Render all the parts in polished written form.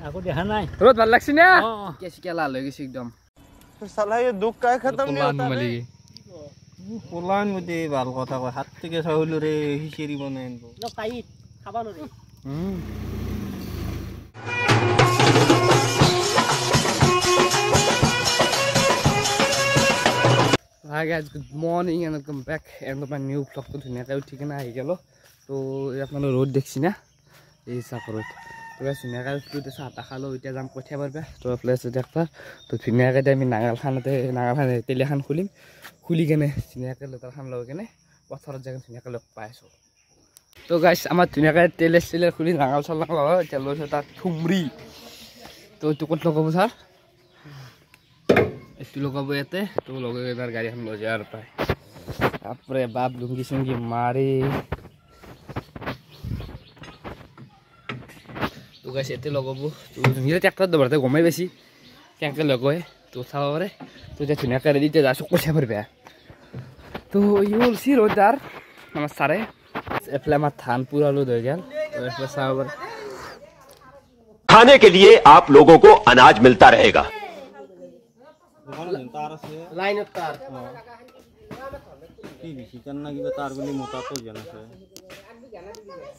আকৌ দেখা নাই रोज ভাল লাগছে না कैसे क्या लाल हो गई एकदम साला ये दुख का खत्म नहीं होता मली पुलान मुझे बाल কথা কয় হাত থেকে চাউল রে হিচিৰি বনাই আনব ল কাই খাবা নৰে Hi guys, good morning and welcome back and my new vlog to ধুনিয়াকৈ উঠি কিনে আহি গেল তো আপোনালোকে ৰ'দ দেখছি না এই চাকৰত তো গাইছ ধুনিয়াকৈ উঠি চাহ খালো এতিয়া যাম কঠিয়া পাৰবে তো প্লেছ দেখবাৰ তো ধুনিয়াকৈ আমি নাঙালখানতে তেলিখান খুলিম খুলি কেনে ধুনিয়াকৈ লতাৰখান লৈ কেনে পথাৰত যাই ধুনিয়াকৈ লগ পাই আছো তো গাইছ আমাৰ ধুনিয়াকৈ তেলে খুলি নাঙাল চলাং লগাও এতিয়া লৈছো তাত থুমৰি তো এইটো ক'ত লগাব sir itu lo kabu ete tuh lo kebar gaji ham lo jar pai apre bab lungi sungi mari tuh guys ete lo kabu tuh ngira tractor do barte gomai besi kengke lo goe tuh sawore tuh je dunia kare dite jasuk ko sabar be tuh you will see rodar namasare एप्ले मा थान पूरा लो दे गया तो एप्ले सावर खाने के लिए आप लोगों को अनाज मिलता रहेगा लाइन अप तार কি বেশি কান না কিবা তার গুলি মোটা তো জানা আছে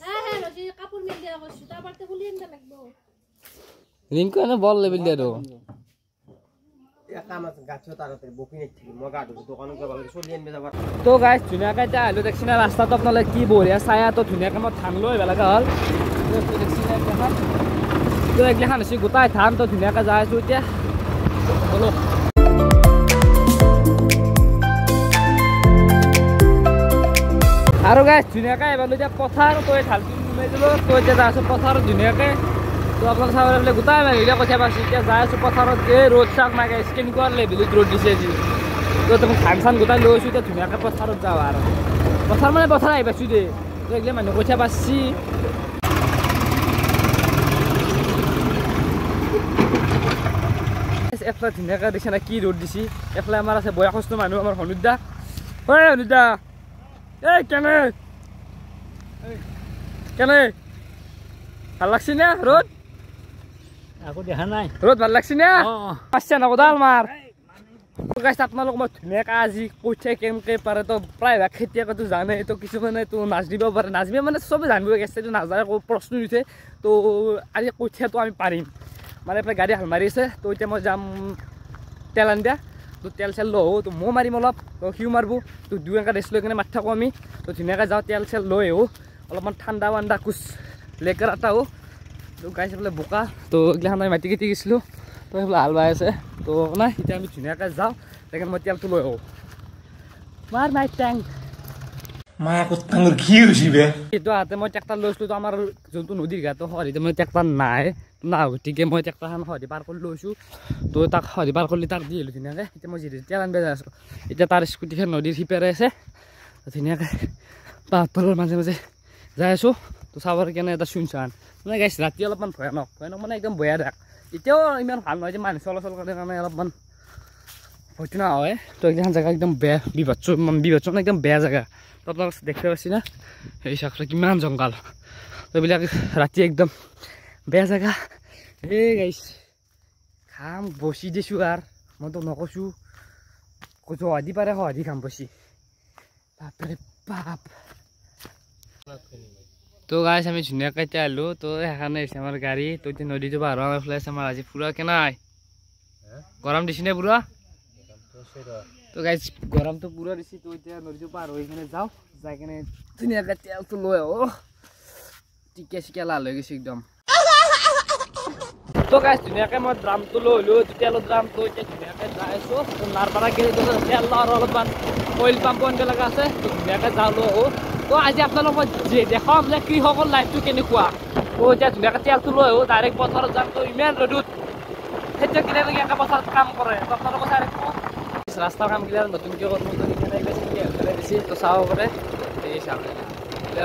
হ্যাঁ হ্যাঁ রজি কাপড় মিল দিয়া কইছি তারপরতে খুলি এনতে লাগবো রিংকু না বল লেভেল দিয়া দো কাম আছে গাছ তারতে বকি নেই ঠিক মগা দোকানে গেল চলি এনবে যাবার তো গাইস ধুনিয়াকৈ তা আলু দেখছি না রাস্তা তো আপনালে কি বঢ়িয়া ছায়া তো ধুনিয়াকৈ মই ধান লৈ বেলাগা হল তো দেখছি না দেখা তো একলাখান আছে গোটাই ধান তো ধুনিয়াকৈ যাই আছো এতিয়া বলো আৰু গাইছ ধুনিয়াকৈ এবাৰ এতিয়া পথাৰ তই ঢালকি নুমাই দিলোঁ তই এতিয়া যাই আছোঁ পথাৰত ধুনীয়াকৈ তো আপোনালোকে চাব পাৰিলে গোটাই মাৰিলে কথা পাইছোঁ এতিয়া যাই আছোঁ পথাৰত যে ৰ'দ চাক নাই গাইছ কেনেকুৱা লেভেলত ৰ'দ দিছে আজি তো তুমি ধান চান গোটাই লৈ আছোঁ এতিয়া ধুনীয়াকৈ পথাৰত যাওঁ আৰু পথাৰ মানে পথাৰ আহি পাইছোঁ দেই তো এইগিলা মানুহ কথা পাইছি এফালে ধুনীয়াকৈ দিছে না কি ৰ'দ দিছে এফালে আমাৰ আছে বয়সস্থ মানুহ আমাৰ হনুদা ঐ হনুদা এই কেনে কেনে ভাল লাগছি না রোদ আকৌ দেখা নাই রোদ ভাল লাগছি না পাঁচটা নকদাল মার গাইছ আপোনালোক মই ধুনীয়াকৈ আজি কঠিয়া কেনেকৈ পাৰে তো প্ৰায়ভাগ খেতিয়কেতো জানে তো কিছুমানে তো নাচ দিব পাৰে নাচবে মানে চবে জানিব গেছে এইটো নাজানে প্ৰশ্ন নুঠে তো আজি কঠিয়াটো আমি পাৰিম মানে এফালে গাড়ী হাল মাৰি আছে তো এতিয়া মই যাম তেল আনিবা তো তেল চেল লওঁ তো মই মাৰিম অলপ তো সিও মাৰিব তো দুয়োকে ৰেষ্ট লৈ কিনে মাৰি থাকোঁ আমি তো ধুনীয়াকৈ যাওঁ তেল চেল লৈ আহোঁ অলপমান ঠাণ্ডা ৱাণ্ডা কুচ লেকাৰ এটা আহোঁ তো গাইছ বোলে বোকা তো এইগিলাখন আমি মাটি কাটি গৈছিলোঁ তো সেইফালে হাল বাই আছে তো নাই এতিয়া আমি ধুনীয়াকৈ যাওঁ সেইকাৰণে মই তেলটো লৈ আহোঁ মাৰ নাই টেং মায়াকো টাঙৰ কি হৈছে বে এইটো হাতে মই ট্ৰেক্টৰ লৈছিলোঁ তো আমাৰ যোনটো নদীৰ ঘাটটো সৰিতে মই ট্ৰেক্টৰ নাই না গতিকে মই ট্ৰেক্টৰখন সৰি পাৰ কৰি লৈছোঁ তো তাক সৰি পাৰ কৰি তাক দি আহিলোঁ ধুনীয়াকৈ এতিয়া মই যিহেতু তেল আনিব যাই আছোঁ এতিয়া তাৰ স্কুটিখন নদীৰ সিপাৰে আছে ধুনীয়াকৈ পাহাৰৰ মাজে মাজে যাই আছোঁ তো চাবৰ কাৰণে এটা চুনচান মানে গাইছ ৰাতি অলপমান ভয়ানক মানে একদম বেয়া দেখ এতিয়াও ইমান ভাল নহয় যে মানুহ চলাচল কৰে কাৰণে অলপমান ভয়টো নহয় তো এইখন জেগা একদম বেয়া বিভৎস মানে একদম বেয়া জেগা তো আপোনালোকে দেখিব পাইছে না সেই চাকৰি কিমান জংঘল তো এইবিলাক ৰাতি একদম বেয়া জেগা এই গাইছ খাম বসি দিছোঁ আৰু মই তো নকৈছোঁ জহাদি পাৰে সহাদি খাম বসি বাপৰে বাপ তো গাইছ আমি ধুনীয়াকৈ এতিয়া আহিলোঁ তো সেইকাৰণে আহিছে আমাৰ গাড়ী তো এতিয়া নদীটো পাৰ হোৱা এইফালে আছে আমাৰ আজি ফুৰা কেনাই গৰম দিছে নে পুৰা তো গাইছ গৰমটো পুৰা দিছে তো এতিয়া নদীটো পাৰ হৈ কিনে যাওঁ যাই কিনে ধুনীয়াকৈ তেলটো লৈ আহোঁ টিকা চিকা লাল হৈ গৈছে একদম তো গাইছ ধুনীয়াকৈ মই ড্ৰামটো লৈ আহিলোঁ তেলৰ ড্ৰামটো এতিয়া ধুনীয়াকৈ যাই আছোঁ নাৰ পৰা গেলি তেল আৰু অলপমান অইল পাম্প আনিব লগা আছে তো ধুনীয়াকৈ যাওঁ লৈ আহোঁ তো আজি আপোনালোক মই দেখাম যে কৃষকৰ লাইফটো কেনেকুৱা তো এতিয়া ধুনীয়াকৈ তেলটো লৈ আহোঁ ডাইৰেক্ট পথাৰত যাম তো ইমান ৰ'দত সেইটো কেনেকৈ একে পথাৰত কাম কৰে তো আপোনালোকক চাই ৰাখিব ৰাস্তাৰ কামগিলা নতুনকৈ কৰ্ম কৰি দিছে তো চাব পাৰে এই চাব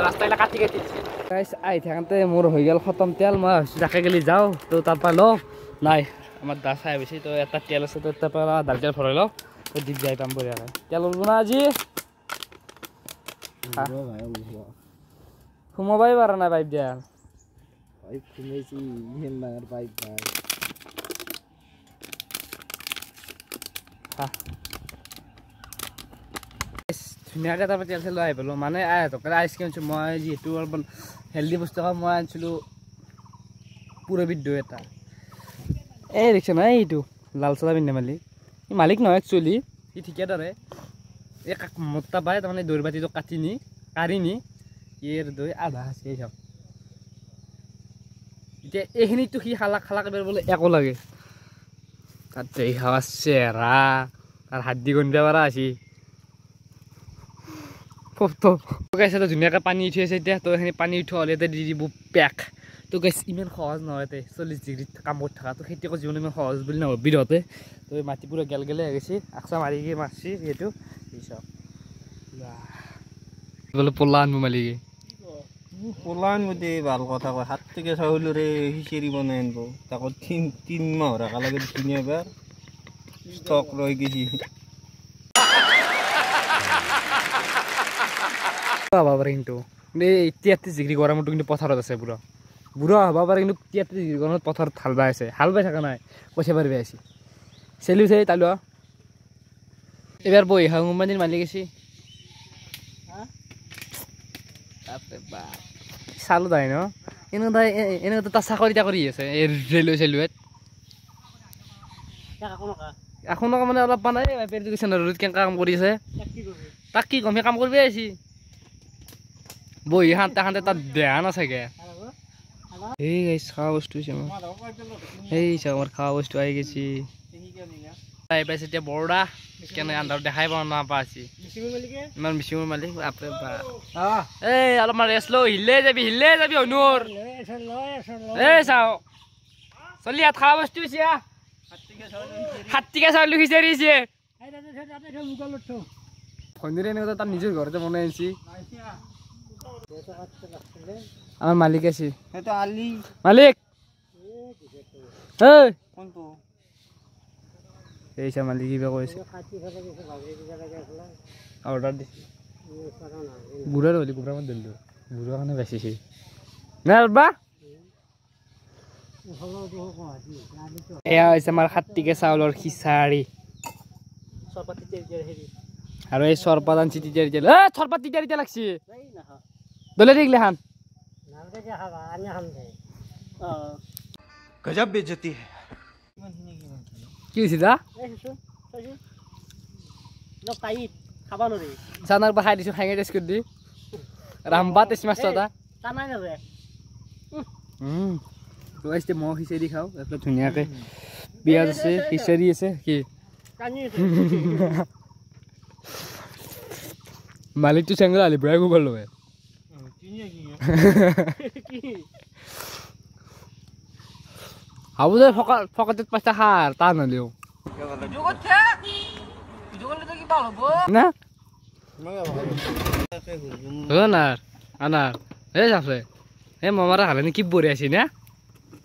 ৰাস্তাবিলাক কাটি কাটি দিছে গাইছ আহি থাকোঁতে মোৰ হৈ গ'ল খতম তেল মই ভাবিছোঁ তাকে গেলি যাওঁ তো তাৰপৰা লওঁ নাই আমাৰ দা চাই বেছি তো এটা তেল আছে তো তাৰপৰা দাল তেল ভৰাই লওঁ তো দিপ যাই পাম বঢ়িয়াকৈ তেল ওলব না আজি সোমাবই পাৰা নাই পাইপ দিয়া বাইক কিনেছি ইহেন ডাঙৰ বাইক ভাই ধুনীয়াকৈ তাৰপৰা তেল চেল লৈ আহি পালোঁ মানে আইচক্ৰীম আনিছোঁ মই যিহেতু অলপমান হেল্ডি বস্তু খাওঁ মই আনিছিলোঁ পুৰবিধ দৈ এটা এই দেখিছে নহয় এইটো লাল চাদা পিন্ধে মালিক এই মালিক নহয় একচুৱেলি সি ঠিকাদাৰে এই মোটা পায় তাৰমানে দৈৰ বাতিটো কাটি নি ইয়াৰ দৈ আধা আছে চাওক এতিয়া এইখিনিতো সি খালাক এবাৰ বোলে একো লাগে তাত দৈ খাৱা চেহেৰা তাৰ হাড্ডি গন্ধিব পৰা আছে ধুনীয়াকৈ পানী উঠি আছে এতিয়া তো এইখিনি পানী উঠোৱা হ'লে এতিয়া দি দিব পেক তো গাইছ ইমান সহজ নহয় 40 ডিগ্ৰীত কাম কৰি থকা তো খেতিয়কৰ জীৱন ইমান সহজ বুলি নাভাবি ৰহতে তো মাটি পুৰা গেলগেলে হৈ গৈছে আকচা মাৰিকে মাৰছি যিহেতু চাওক বোলে পলা আনব মালিকে পলান গোটেই ভাল কথা কয় 7 টকা চাউলৰে খিচিৰি বনাই আনিব তাকো 3 মাহৰ একেলগে ধুনীয়া এবাৰ ষ্টক ৰৈ গৈছে হবা পাৰে কিন্তু এই 33 ডিগ্ৰী গৰমতো কিন্তু পথাৰত আছে বুঢ়া হবা পাৰে কিন্তু 33 ডিগ্ৰী গৰমত পথাৰত হাল বাই আছে হাল বাই থকা নাই পইচা পাৰি আছে চেলি উঠাই তালোৱা এবাৰ বহি খাওঁ কোম্পানীৰ মালিক আছে চালো তাই ন এনেকুৱা তাৰ চাকৰি আছে এই ৰেলৱে চেলৱেত এখন মানে অলপ মানে ৰ'দ কেনেকুৱা কাম কৰি আছে তাক কি কম সেই কাম কৰিব আহিছি বহি খান্তে তাত দেহা নাচাগে এই গাইছ খাৱা বস্তু হৈছে এই চাওক আমাৰ খাৱা বস্তু আহি গৈছে আহি পাইছে এতিয়া বৰদা কেনে আন্ধাৰত দেখাই পোৱা নাপাইছি ইমান মিচিঙৰ মালিক বাপৰে বাপ এই অলপমান ৰেষ্ট লওঁ হিলে যাবি হনুৰ এই চাওক চলি ইয়াত খাৱা বস্তু হৈছে 7 টকা চাউল খিচাৰিছে ভনীৰে এনেকুৱা তাৰ নিজৰ ঘৰতে বনাই আনিছি আমার মালিক আছে এটা আলি মালিক এই কোনটো এইসা মালিক কিবা কইছে অর্ডার দিছি বুড়ার হলি কুবরা মত দিল বুড়া কানে বেশিছি না বাবা এয়া হইছে আমার 7 টকা চাউলৰ খিচাৰি সৰপাতি তেল হেৰি আৰু এই সরপাদান চিটি তেল এ সরপাতি তেল লাগছি দলে দেখলে হান गजब बेइज्जती है কি হইছে দা খাবা নৰে সানাৰ বা খাই দিছো খাই টেস্ট কৰি দি ৰামবা টেস্ট মাস্টাৰ দা কানাই নৰে তো আইছে মহ খিচাৰি খাও এটা ধুনীয়াকৈ পিয়াজ আছে খিচাৰি আছে কি কানি মালিক তো চেংগলা আলি ব্রাই গোবল লয় আবু দে ফকাতে পয়সা হার তা নলিও না আনার এই যাফলে এই মামারা হালেনি কি বরে আছি না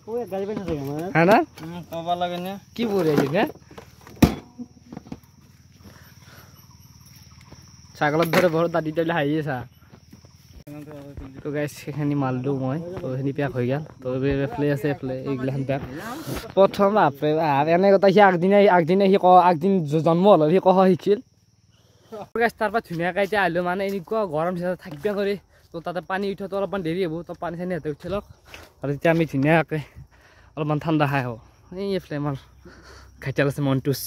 ওই গাড়ি বেঁচে থাকে আমার হ্যাঁ না কবা লাগে না কি বরে আছি না ছাগলত ধরে বড় দাদি তাইলে হাইয়ে সা তো গাইস এখানে মাললো মই তো এখানে প্যাক হয়ে গেল তো এফলে আছে এফলে এইগুলান প্যাক প্রথম আপে আর এনে কথা সি আগদিনে সি আগদিন জন্ম হল সি কহ শিকিল গাইস তারপর ধুনীয়াকৈ এতিয়া আহিলো মানে এনেকুৱা গৰম দিছে থাকিবা কৰি তো তাতে পানী উঠোতো অলপমান দেৰি হ'ব তো পানী চানী হাতে উঠি লওক আৰু তেতিয়া আমি ধুনীয়াকৈ অলপমান ঠাণ্ডা খাই আহোঁ এই এফলে আমাৰ ঘাইটাল আছে মনটুচ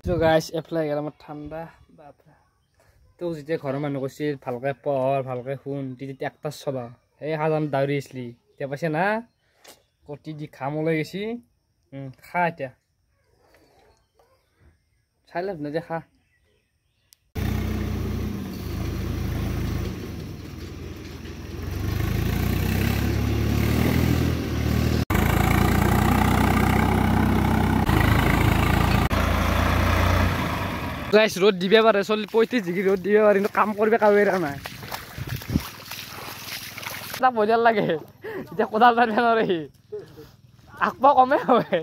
তো গাইস এফলে গেল আমাৰ ঠাণ্ডা বাপৰে তো যেতিয়া ঘৰৰ মানুহ কৈছিল ভালকৈ পঢ় ভালকৈ শুন তেতিয়া একটা চলা সেই সাজান দাউৰি আছিলি এতিয়া পাইছে না কটি দি ঘাম ওলাই গৈছি খা এতিয়া চাই লাভ নাই খা গাইস রোদ দিবে পারে 35 ডিগ্রি রোদ দিবে পারে কিন্তু কাম করবে কাউরা নাই তা মজা লাগে এটা কোদাল পারবে না রে আকপা কমে হবে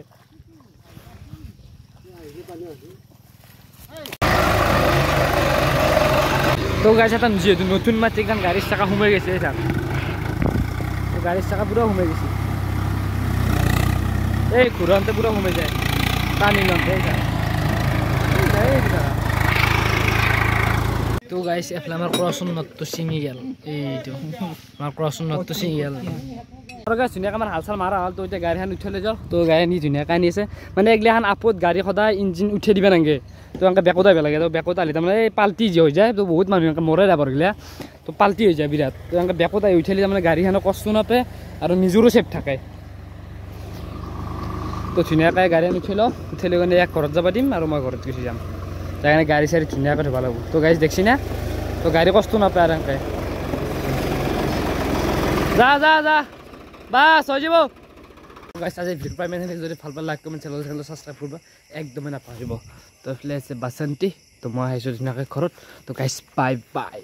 তো গাইস এটা যেহেতু নতুন মাত্র গাড়ির চাকা ঘুমে গেছে এটা গাড়ির চাকা পুরো ঘুমে গেছে এই ঘূৰাওঁতে পুৰা সোমাই যায় টানি লওঁতে তো গাইছ এফালে আমাৰ ক্ৰছন নটটো ছিঙি গেল এইটো আমাৰ ক্ৰছন নটটো ছিঙি গেল আৰু গাইছ ধুনীয়াকৈ আমাৰ হাল চাল মাৰা হ'ল তো এতিয়া গাড়ীখন উঠাই যাওঁ তো গাড়ী নি ধুনীয়াকৈ আনি আছে মানে এগিলাখান আপত গাড়ী সদায় ইঞ্জিন উঠাই দিব নালাগে তো এনেকৈ বেকত আহিব লাগে তো বেকত আহিলে তাৰমানে এই পাল্টি যে হৈ যায় তো বহুত মানুহ এনেকৈ মৰে যাবৰ গিলা তো পাল্টি হৈ যায় বিৰাট তো এনেকৈ বেকত আহি উঠালে তাৰমানে গাড়ীখনৰ কষ্ট নাপায় আৰু নিজৰো ছেফ থাকে তো ধুনীয়াকৈ গাড়ীখন উঠাই লওঁ উঠাই লৈ কিনে এক ঘৰত যাব দিম আৰু মই ঘৰত গুচি যাম তাৰ কাৰণে গাড়ী চাড়ী ধুনীয়াকৈ ধুব লাগিব তো গাড়ী দেখছি না তো গাড়ী কষ্ট নাপায় আৰু এনেকৈ যা যা যা বাছ হৈ যাব গাইছ আজি ভিডিঅ' পাই মানে যদি ভাল পালে লাইক কমেণ্ট চেনেল ছাবস্ক্ৰাইব কৰিব একদমেই নাপাহৰিব তো এইফালে আছে বাসন্তী তো মই আহিছোঁ ধুনীয়াকৈ ঘৰত তো গাইছ বাই বাই